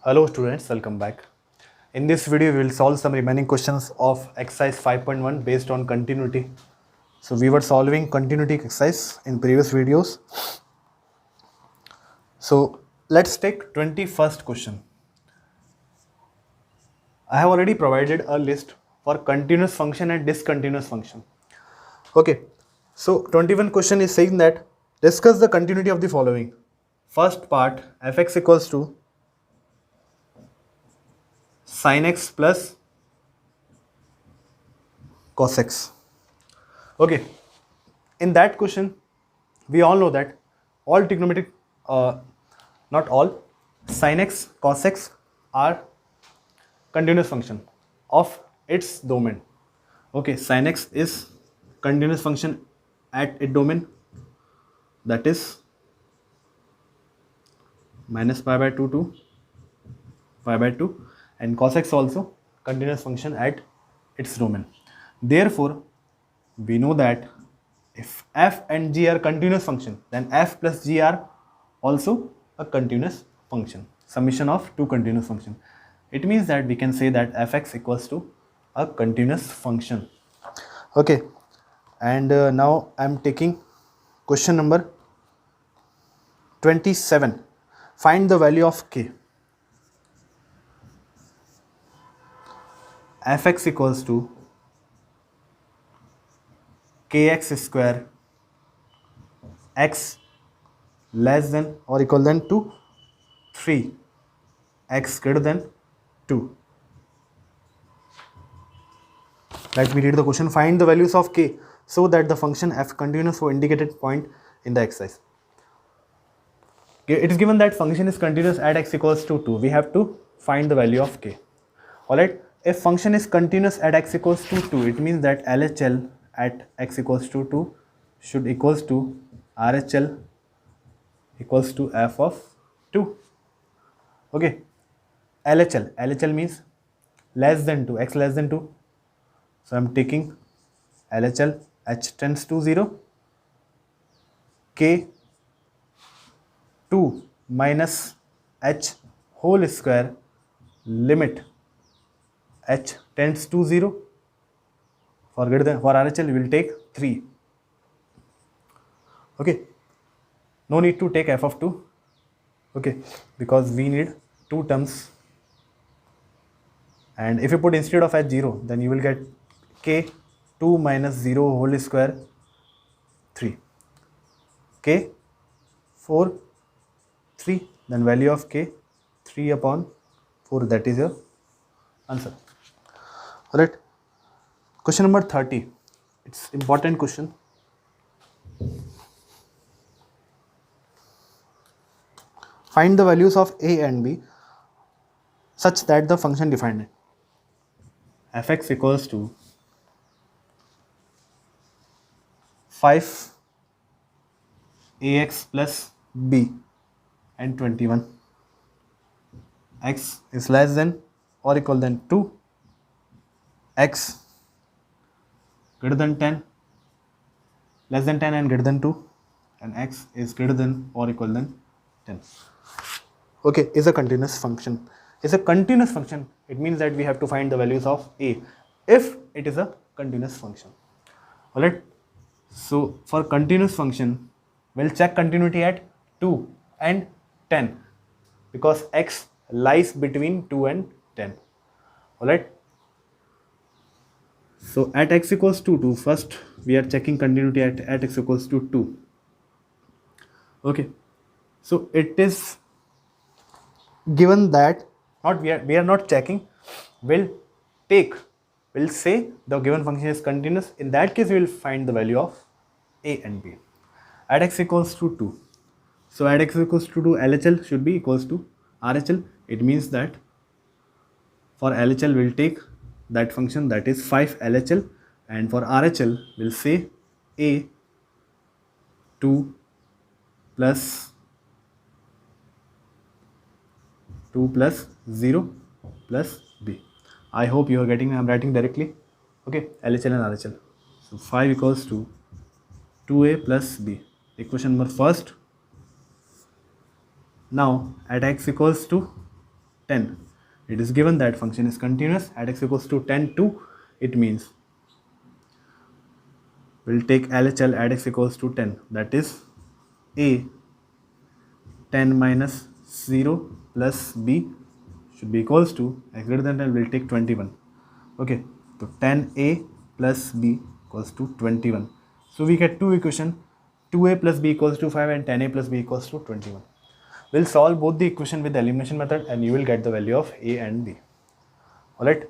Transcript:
Hello students, welcome back. In this video, we will solve some remaining questions of exercise 5.1 based on continuity. So we were solving continuity exercise in previous videos. So let's take 21st question. I have already provided a list for continuous function and discontinuous function. Okay, so 21 question is saying that discuss the continuity of the following. First part, fx equals to sin x plus cos x. Okay, in that question, we all know that all trigonometric, not all, sin x, cos x are continuous function of its domain. Okay, sin x is continuous function at its domain, that is minus pi by 2 to pi by 2, and cos x also continuous function at its domain. Therefore, we know that if f and g are continuous function, then f plus g are also a continuous function, summation of two continuous function. It means that we can say that fx equals to a continuous function. Okay, and now I am taking question number 27. Find the value of k. Fx equals to kx square x less than or equal than to 3 x greater than 2. Let me read the question. Find the values of k so that the function f continuous for indicated point in the exercise. It is given that function is continuous at x equals to 2. We have to find the value of k. Alright, if function is continuous at x equals to 2, it means that LHL at x equals to 2 should equals to RHL equals to f of 2. Okay, LHL means less than 2, x less than 2. So I am taking LHL, h tends to 0, k 2 minus h whole square limit h tends to 0. For RHL we will take 3. Okay, no need to take f of 2. Okay, because we need two terms, and if you put instead of h 0, then you will get k 2 minus 0 whole square 3, k 4 3, then value of k 3 upon 4, that is your answer. Alright, question number 30. It's important question. Find the values of a and b such that the function defined fx equals to 5 ax plus b and 21, x is less than or equal than 2, x greater than 10, less than 10 and greater than 2, and x is greater than or equal than 10. Okay, is a continuous function. Is a continuous function, it means that we have to find the values of a if it is a continuous function. Alright, so for continuous function, we'll check continuity at 2 and 10 because x lies between 2 and 10. Alright, so at x equals to 2, first we are checking continuity at x equals to 2. Okay, so it is given that we are not checking, we'll say the given function is continuous. In that case, we will find the value of a and b at x equals to 2. So at x equals to 2, LHL should be equals to RHL. It means that for LHL we'll take that function, that is 5 LHL, and for RHL we'll say a 2 plus 0 plus b. I hope you are getting, I am writing directly. Okay, LHL and RHL. So 5 equals to 2a plus b. Equation number first. Now at x equals to 10. It is given that function is continuous at x equals to 10 2. It means we'll take LHL at x equals to 10, that is a 10 minus 0 plus b should be equals to x greater than 10, we'll take 21. Okay, so 10a plus b equals to 21. So we get two equations, 2a plus b equals to 5 and 10a plus b equals to 21. We'll solve both the equation with the elimination method and you will get the value of a and b. Alright.